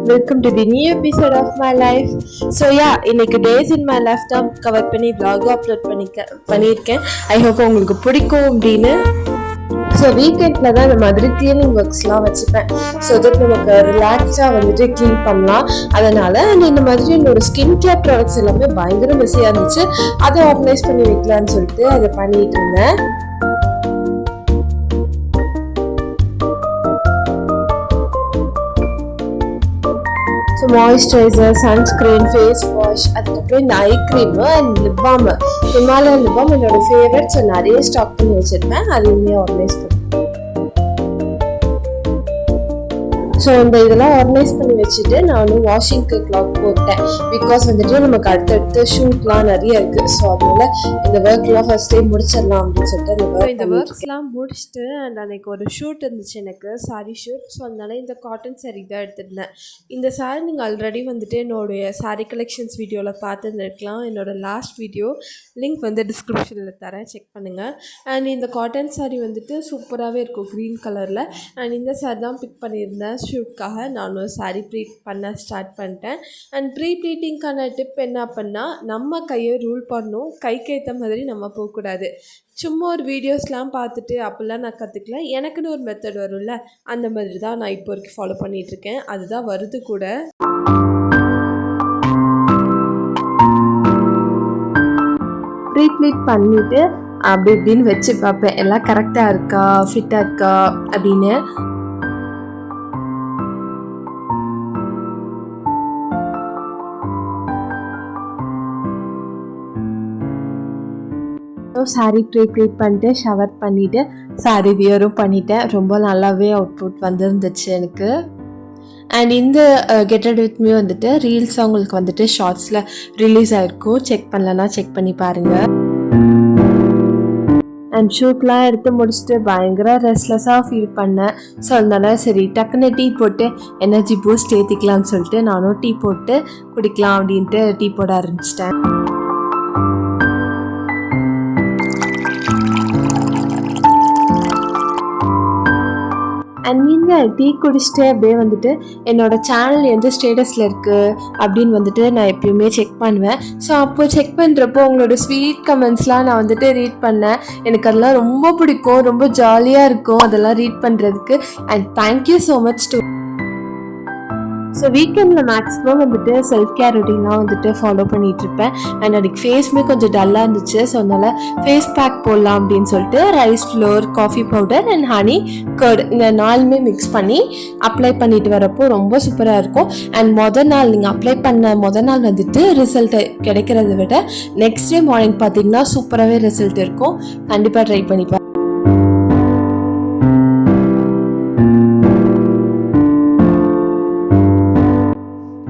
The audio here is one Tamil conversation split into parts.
welcome to the new episode of my life. So yeah, இன்னைக்கு days in my life தான் கவர் பண்ணி vlog அப்லோட் பண்ணியிருக்கேன். ஐ ஹோப் உங்களுக்கு பிடிக்கும் அப்படின்னு. ஸோ வீக்கெண்டில் தான் இந்த மாதிரி கிளீனிங் ஒர்க்ஸ்லாம் வச்சுப்பேன். ஸோ தட் நமக்கு ரிலாக்ஸாக வந்துட்டு க்ளீன் பண்ணலாம். அதனால் இந்த மாதிரி என்னோட ஸ்கின் கேர் ப்ராடக்ட்ஸ் எல்லாமே பயங்கர மெஸ்ஸியாக இருந்துச்சு. அதை ஆர்கனைஸ் பண்ணி வைக்கலான்னு சொல்லிட்டு அதை பண்ணிட்டு இருந்தேன். So moisturiser, sunscreen, face wash, அதுக்கப்புறம் இந்த eye cream and lip balm, Himalayan lip balm என்னோட ஃபேவரட். ஸோ நிறைய ஸ்டாக் பண்ணி வச்சுருப்பேன். அதையுமே ஆர்கனைஸ் பண்ணி ஸோ இதெல்லாம் ஆர்கனைஸ் பண்ணி வச்சுட்டு நான் வந்து வாஷிங்க்கு கிளாத் போட்டேன். பிகாஸ் வந்துட்டு நமக்கு அடுத்தடுத்து ஷூட்லாம் நிறைய இருக்குது. ஸோ அதனால இந்த ஒர்க்லாம் ஃபர்ஸ்ட் டைம் முடிச்சிடலாம் அப்படின்னு சொல்லிட்டு இந்த ஒர்க்ஸ்லாம் முடிச்சுட்டு அண்ட் அன்றைக்கி ஒரு ஷூட் இருந்துச்சு எனக்கு, சாரி ஷூட். ஸோ அதனால இந்த காட்டன் சாரீ தான் எடுத்துருந்தேன். இந்த சாரீ நீங்கள் ஆல்ரெடி வந்துட்டு என்னுடைய சாரீ கலெக்ஷன்ஸ் வீடியோவில் பார்த்துருந்துருக்கலாம். என்னோடய லாஸ்ட் வீடியோ லிங்க் வந்து டிஸ்கிரிப்ஷனில் தரேன், செக் பண்ணுங்கள். அண்ட் இந்த காட்டன் சாரீ வந்துட்டு சூப்பராகவே இருக்கும் க்ரீன் கலரில். அண்ட் இந்த சாரீ தான் பிக் பண்ணியிருந்தேன் ஷூட்காக. நானும் சாரீ ப்ளீட் பண்ண ஸ்டார்ட் பண்ணிட்டேன். அண்ட் ப்ரீ ப்ளீட்டிங்கான டிப் என்ன அப்படின்னா, நம்ம கையை ரூல் பண்ணணும், கைக்கு ஏற்ற மாதிரி நம்ம போகக்கூடாது. சும்மா ஒரு வீடியோஸ்லாம் பார்த்துட்டு அப்படிலாம் நான் கற்றுக்கல. எனக்குன்னு ஒரு மெத்தட் வரும்ல, அந்த மாதிரி தான் நான் இப்போ வரைக்கும் ஃபாலோ பண்ணிகிட்ருக்கேன். அதுதான் வருது கூட. ப்ரீ ப்ளீட் பண்ணிவிட்டு அப்படி இப்படின்னு வச்சு பார்ப்பேன், எல்லாம் கரெக்டாக இருக்கா, ஃபிட்டாக இருக்கா அப்படின்னு. சாரீ ப்ளீட் பண்ணிட்டு ஷவர் பண்ணிவிட்டு சாரீ வியரும் பண்ணிட்டேன். ரொம்ப நல்லாவே அவுட்புட் வந்துருந்துச்சு எனக்கு. அண்ட் இந்த கெட்டட் வித் மீ வந்துட்டு ரீல்ஸ் உங்களுக்கு வந்துட்டு ஷார்ட்ஸில் ரிலீஸ் ஆகிருக்கும். செக் பண்ணலன்னா செக் பண்ணி பாருங்கள். அண்ட் ஷூட்லாம் எடுத்து முடிச்சுட்டு பயங்கர ரெஸ்ட்லெஸ்ஸாக ஃபீல் பண்ணேன். ஸோ அதனால சரி டக்குன்னு டீ போட்டு எனர்ஜி பூஸ்ட் ஏற்றிக்கலாம்னு சொல்லிட்டு நானும் டீ போட்டு குடிக்கலாம் அப்படின்ட்டு டீ போட ஆரம்பிச்சிட்டேன். அண்ட் இந்த டீ குடிச்சிட்டு அப்படியே வந்துட்டு என்னோடய சேனல் எந்த ஸ்டேட்டஸில் இருக்குது அப்படின்னு வந்துட்டு நான் எப்பயுமே செக் பண்ணுவேன். ஸோ அப்போது செக் பண்ணுறப்போ உங்களோட ஸ்வீட் கமெண்ட்ஸ்லாம் நான் வந்துட்டு ரீட் பண்ணேன். எனக்கு அதெல்லாம் ரொம்ப பிடிக்கும், ரொம்ப ஜாலியாக இருக்கும் அதெல்லாம் ரீட் பண்ணுறதுக்கு. And thank you so much to. So வீக்கெண்டில் மேக்ஸிமம் வந்துட்டு செல்ஃப் கேர் ரொட்டீன்லாம் வந்துட்டு ஃபாலோ பண்ணிகிட்ருப்பேன். அண்ட் அதுக்கு ஃபேஸுமே கொஞ்சம் டல்லாக இருந்துச்சு. ஸோ அதனால் ஃபேஸ் பேக் போடலாம் அப்படின்னு சொல்லிட்டு rice flour, coffee powder and honey curd இந்த நாலுமே மிக்ஸ் பண்ணி அப்ளை பண்ணிட்டு வரப்போ ரொம்ப சூப்பராக இருக்கும். அண்ட் நீங்கள் அப்ளை பண்ண நாள் வந்துட்டு ரிசல்ட் கிடைக்கிறத விட நெக்ஸ்ட் டே மார்னிங் பார்த்தீங்கன்னா சூப்பராகவே ரிசல்ட் இருக்கும். கண்டிப்பாக ட்ரை பண்ணிப்பேன்.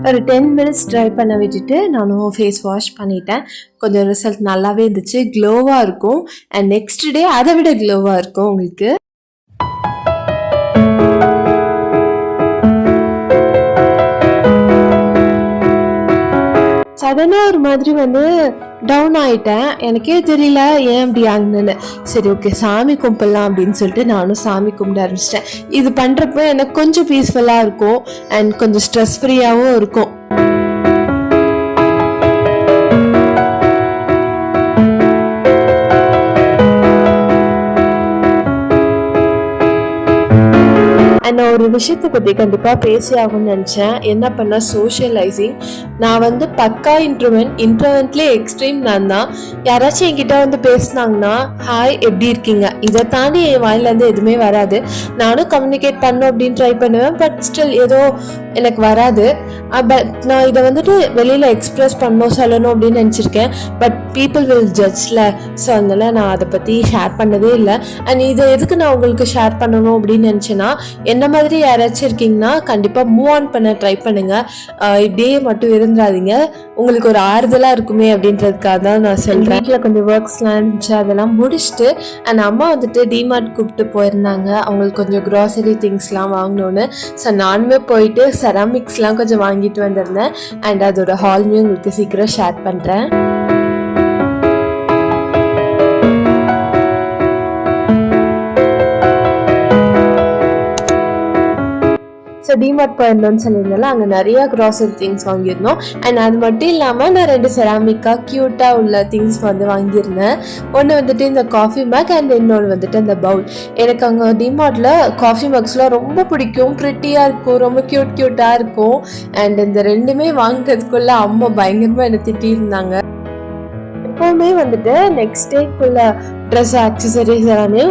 ஒரு 10 minutes ட்ரை பண்ண விட்டுட்டு நானும் ஃபேஸ் வாஷ் பண்ணிட்டேன். கொஞ்சம் ரிசல்ட் நல்லாவே இருந்துச்சு, க்ளோவாக இருக்கும். அண்ட் நெக்ஸ்ட் டே அதை விட க்ளோவாக இருக்கும் உங்களுக்கு. சடனாக ஒரு மாதிரி வந்து டவுன் ஆகிட்டேன். எனக்கே தெரியல ஏன் அப்படி ஆகுதுன்னு. சரி ஓகே சாமி கும்பிடலாம் அப்படின்னு சொல்லிட்டு நானும் சாமி கும்பிட ஆரம்பிச்சிட்டேன். இது பண்ணுறப்போ எனக்கு கொஞ்சம் பீஸ்ஃபுல்லாக இருக்கும் அண்ட் கொஞ்சம் ஸ்ட்ரெஸ் ஃப்ரீயாகவும் இருக்கும். நான் ஒரு விஷயத்தை பற்றி கண்டிப்பாக பேசி ஆகும்னு நினச்சேன். என்ன பண்ணால் சோஷியலைசிங். நான் வந்து பக்கா இன்ட்ரோவென்ட்லேயே எக்ஸ்ட்ரீம் நான் தான். யாராச்சும் என்கிட்ட வந்து பேசினாங்கன்னா ஹாய் எப்படி இருக்கீங்க, இதை தாண்டி என் வாயிலேருந்து எதுவுமே வராது. நானும் கம்யூனிகேட் பண்ணணும் அப்படின்னு ட்ரை பண்ணுவேன். பட் ஸ்டில் ஏதோ எனக்கு வராது. பட் நான் இதை வந்துட்டு வெளியில் எக்ஸ்ப்ரெஸ் சொல்லணும் அப்படின்னு நினச்சிருக்கேன். பட் பீப்புள் வில் ஜட்ஜில். ஸோ அதனால் நான் அதை பற்றி ஷேர் பண்ணதே இல்லை. அண்ட் இதை எதுக்கு நான் உங்களுக்கு ஷேர் பண்ணணும் அப்படின்னு நினச்சேன்னா, என்ன மாதிரி யாராச்சும் இருக்கீங்கன்னா கண்டிப்பாக மூவ் ஆன் பண்ண ட்ரை பண்ணுங்கள். இப்படியே மட்டும் இருந்துடாதீங்க, உங்களுக்கு ஒரு ஆறுதலாக இருக்குமே அப்படின்றதுக்காக தான் நான் சொல்கிறேன். வீட்டில் கொஞ்சம் ஒர்க்ஸ்லாம் இருந்துச்சு, அதெல்லாம் முடிச்சுட்டு அண்ட் அம்மா வந்துட்டு டிமார்ட் கூப்பிட்டு போயிருந்தாங்க. அவங்களுக்கு கொஞ்சம் க்ராசரி திங்ஸ்லாம் வாங்கணுன்னு. ஸோ நானுமே போயிட்டு செராமிக்ஸ்லாம் கொஞ்சம் வாங்கிட்டு வந்திருந்தேன். அண்ட் அதோட ஹால்மே உங்களுக்கு சீக்கிரம் ஷேர் பண்ணுறேன். ஸோ டிமார்ட் போயிருந்தோம்னு சொல்லியிருந்தாலும் அங்கே நிறையா க்ராசரி திங்ஸ் வாங்கியிருந்தோம். அண்ட் அது மட்டும் இல்லாமல் நான் 2 செராமிக்காக க்யூட்டாக உள்ள திங்ஸ் வந்து வாங்கியிருந்தேன். ஒன்று வந்துட்டு இந்த காஃபி மேக் அண்ட் இன்னொன்று வந்துட்டு அந்த பவுல். எனக்கு அங்கே டிமார்ட்டில் காஃபி மக்ஸ்லாம் ரொம்ப பிடிக்கும், ப்ரிட்டியாக இருக்கும், ரொம்ப க்யூட்டாக இருக்கும். அண்ட் இந்த ரெண்டுமே வாங்குறதுக்குள்ளே அம்மா பயங்கரமாக என்னை திட்டியிருந்தாங்க. எப்போவுமே வந்துட்டு நெக்ஸ்ட் டேக்குள்ள ட்ரெஸ் ஆக்சசரிஸ் எல்லாமே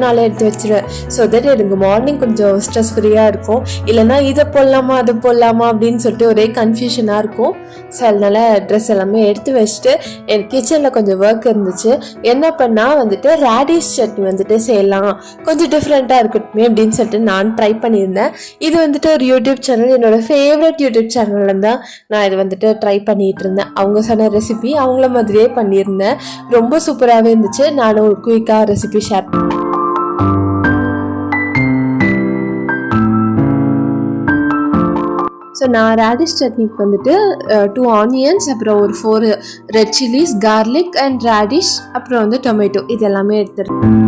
நாளே எடுத்து வச்சிருவேன். ஸோ தட் எனக்கு மார்னிங் கொஞ்சம் ஸ்ட்ரெஸ் ஃப்ரீயாக இருக்கும். இல்லைனா இதை போடலாமா அதை போடலாமா அப்படின்னு சொல்லிட்டு ஒரே கன்ஃபியூஷனாக இருக்கும். ஸோ அதனால ட்ரெஸ் எல்லாமே எடுத்து வச்சுட்டு என் கிச்சனில் கொஞ்சம் ஒர்க் இருந்துச்சு. என்ன பண்ணால் வந்துட்டு ரேடிஷ் சட்னி வந்துட்டு செய்யலாம், கொஞ்சம் டிஃப்ரெண்ட்டாக இருக்கட்டுமே அப்படின்னு சொல்லிட்டு நான் ட்ரை பண்ணியிருந்தேன். இது வந்துட்டு ஒரு யூடியூப் சேனல், என்னோட ஃபேவரட் யூடியூப் சேனலில் தான் நான் இது வந்துட்டு ட்ரை பண்ணிகிட்டு இருந்தேன். அவங்க சொன்ன ரெசிபி அவங்கள மாதிரியே பண்ணியிருந்தேன். ரொம்ப சூப்பராகவே இருந்துச்சு. நான் ஒரு குயிக்காக ரெசிபி ஷேர் பண்ணேன். ஸோ நான் ரேடிஷ் சட்னிக்கு வந்துட்டு 2 ஆனியன்ஸ், அப்புறம் ஒரு 4 red chillies, garlic and radish, அப்புறம் வந்து டொமேட்டோ இது எல்லாமே எடுத்துருக்கேன்.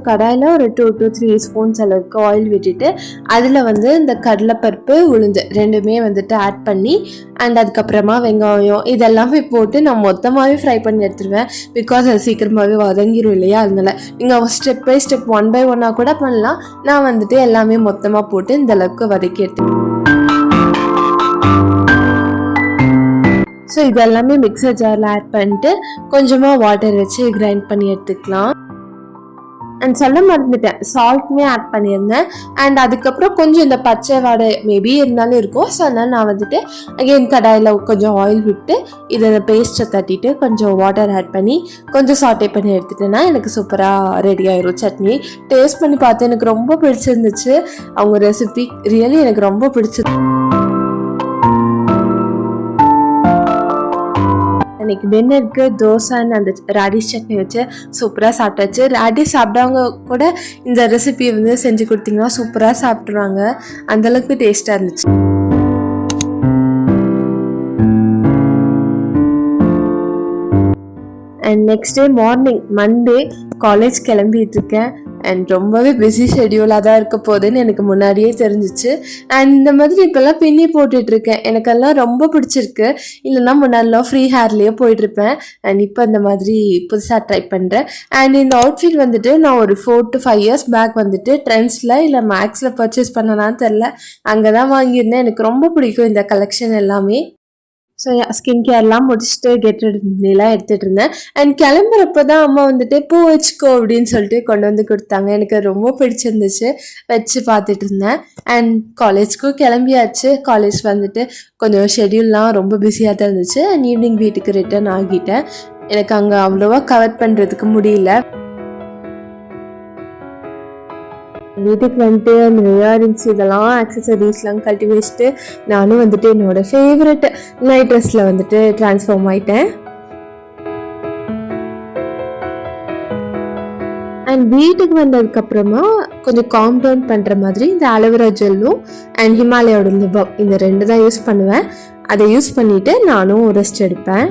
கடாயில் ஒரு 2 to 3 ஸ்பூன்ஸ் அளவுக்கு ஆயில் விட்டுட்டு அதில் வந்து இந்த கடலைப்பருப்பு, உளுந்து ரெண்டுமே வந்துட்டு ஆட் பண்ணி அண்ட் அதுக்கப்புறமா வெங்காயம் இதெல்லாமே போட்டு நான் மொத்தமாகவே ஃப்ரை பண்ணி எடுத்துருவேன். பிகாஸ் அது சீக்கிரமாகவே வதங்கிடும் இல்லையா, அதனால நீங்கள் ஸ்டெப் பை ஸ்டெப் 1 by 1 கூட பண்ணலாம். நான் வந்துட்டு எல்லாமே மொத்தமாக போட்டு இந்த அளவுக்கு வதக்கி எடுத்துருவேன். ஸோ இதெல்லாமே மிக்சர் ஜாரில் ஆட் பண்ணிட்டு கொஞ்சமாக வாட்டர் வச்சு கிரைண்ட் பண்ணி எடுத்துக்கலாம். அண்ட் சொல்ல மறந்துட்டேன், சால்ட்டுமே ஆட் பண்ணியிருந்தேன். அண்ட் அதுக்கப்புறம் கொஞ்சம் இந்த பச்சை வாடை மேபி இருந்தாலும் இருக்கும். ஸோ அதனால் நான் வந்துட்டு அகெயின் கடாயில் கொஞ்சம் ஆயில் விட்டு இதை பேஸ்ட்டை தட்டிட்டு கொஞ்சம் வாட்டர் ஆட் பண்ணி கொஞ்சம் சாட்டே பண்ணி எடுத்துட்டேன்னா எனக்கு சூப்பராக ரெடி ஆயிரும் சட்னி. டேஸ்ட் பண்ணி பார்த்து எனக்கு ரொம்ப பிடிச்சிருந்துச்சு. அவங்க ரெசிபி ரியலி எனக்கு ரொம்ப பிடிச்சிருக்கு. அன்றைக்கி டின்னருக்கு தோசைன்னு அந்த ரேடிஷ் சட்னி வச்சு சூப்பராக சாப்பிட்டாச்சு. ரேடிஷ் சாப்பிட்டவங்க கூட இந்த ரெசிபி வந்து செஞ்சு கொடுத்தீங்கன்னா சூப்பராக சாப்பிட்ருவாங்க, அந்தளவுக்கு டேஸ்ட்டாக இருந்துச்சு. And next day morning Monday college கிளம்பிட்டு இருக்கேன். அண்ட் ரொம்பவே பிஸி ஷெடியூலாக தான் இருக்க போகுதுன்னு எனக்கு முன்னாடியே தெரிஞ்சிச்சு. அண்ட் இந்த மாதிரி இப்போல்லாம் பின்னி போட்டுட்ருக்கேன், எனக்கெல்லாம் ரொம்ப பிடிச்சிருக்கு. இல்லைன்னா முன்னாடிலாம் ஃப்ரீ ஹேர்லேயே போயிட்டுருப்பேன். அண்ட் இப்போ இந்த மாதிரி புதுசாக ட்ரை பண்ணுறேன். அண்ட் இந்த அவுட்ஃபிட் வந்துட்டு நான் ஒரு 4 to 5 years பேக் வந்துட்டு ட்ரெண்ட்ஸில் இல்லை மேக்ஸில் பர்ச்சேஸ் பண்ணலான்னு தெரில, அங்கே தான் வாங்கியிருந்தேன். எனக்கு ரொம்ப பிடிக்கும் இந்த கலெக்ஷன் எல்லாமே. ஸோ ஸ்கின் கேர்லாம் முடிச்சுட்டு கெட் ரெடிலாம் எடுத்துகிட்டு இருந்தேன். அண்ட் கிளம்புறப்போ தான் அம்மா வந்துட்டு பூ வச்சுக்கோ அப்படின்னு சொல்லிட்டு கொண்டு வந்து கொடுத்தாங்க. எனக்கு ரொம்ப பிடிச்சிருந்துச்சு, வச்சு பார்த்துட்டு இருந்தேன். அண்ட் காலேஜ்க்கும் கிளம்பியாச்சு. காலேஜ் வந்துட்டு கொஞ்சம் ஷெடியூல்லாம் ரொம்ப பிஸியாக தான் இருந்துச்சு. அண்ட் ஈவினிங் வீட்டுக்கு ரிட்டர்ன் ஆகிட்டேன். எனக்கு அங்கே அவ்வளோவா கவர் பண்ணுறதுக்கு முடியல. வீட்டுக்கு வந்துட்டு அந்த இயரிங்ஸ் இதெல்லாம் ஆக்சசரிஸ்லாம் கழட்டி வச்சுட்டு நானும் வந்துட்டு என்னோடய ஃபேவரட் நைட் ட்ரெஸ்ஸில் வந்துட்டு ட்ரான்ஸ்ஃபார்ம் ஆகிட்டேன். அண்ட் வீட்டுக்கு வந்ததுக்கப்புறமா கொஞ்சம் காம் டவுன் பண்ணுற மாதிரி இந்த அலோவேரா ஜெல்லும் அண்ட் ஹிமாலயோட லிபம் இந்த 2 தான் யூஸ் பண்ணுவேன். அதை யூஸ் பண்ணிவிட்டு நானும் ரெஸ்ட் எடுப்பேன்.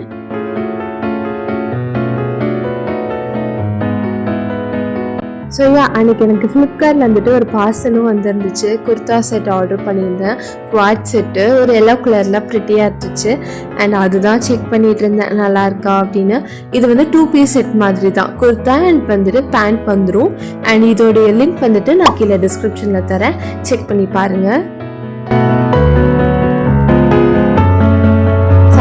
ஸோ அன்றைக்கி எனக்கு ஃப்ளிப்கார்ட்டில் வந்துட்டு ஒரு பார்சலும் வந்துருந்துச்சு. குர்தா செட் ஆர்டர் பண்ணியிருந்தேன், குவாட் செட்டு, ஒரு எல்லோ கலரில் ப்ரிட்டியாக இருந்துச்சு. அண்ட் அதுதான் செக் பண்ணிகிட்டு இருந்தேன் நல்லா இருக்கா அப்படின்னு. இது வந்து 2 piece செட் மாதிரி தான், குர்தா அண்ட் வந்துட்டு பேண்ட் வந்துடும். அண்ட் இதோடைய லிங்க் வந்துட்டு நான் கீழே டிஸ்கிரிப்ஷனில் தரேன், செக் பண்ணி பாருங்கள்.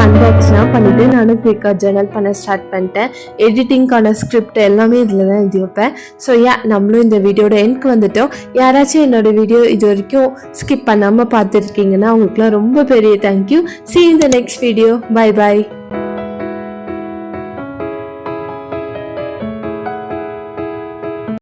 அன்பாக்ஸ்லாம் பண்ணிவிட்டு நானும் குயிக்காக ஜர்னல் பண்ண ஸ்டார்ட் பண்ணிட்டேன். எடிட்டிங்கான ஸ்கிரிப்ட் எல்லாமே இதில் தான் எழுதி வைப்பேன். ஸோ நம்மளும் இந்த வீடியோட எண்ட்க்கு வந்துட்டோம். யாராச்சும் என்னோடய வீடியோ இது வரைக்கும் ஸ்கிப் பண்ணாமல் பார்த்துருக்கீங்கன்னா அவங்களுக்குலாம் ரொம்ப பெரிய thank you. See you in the next video. Bye bye.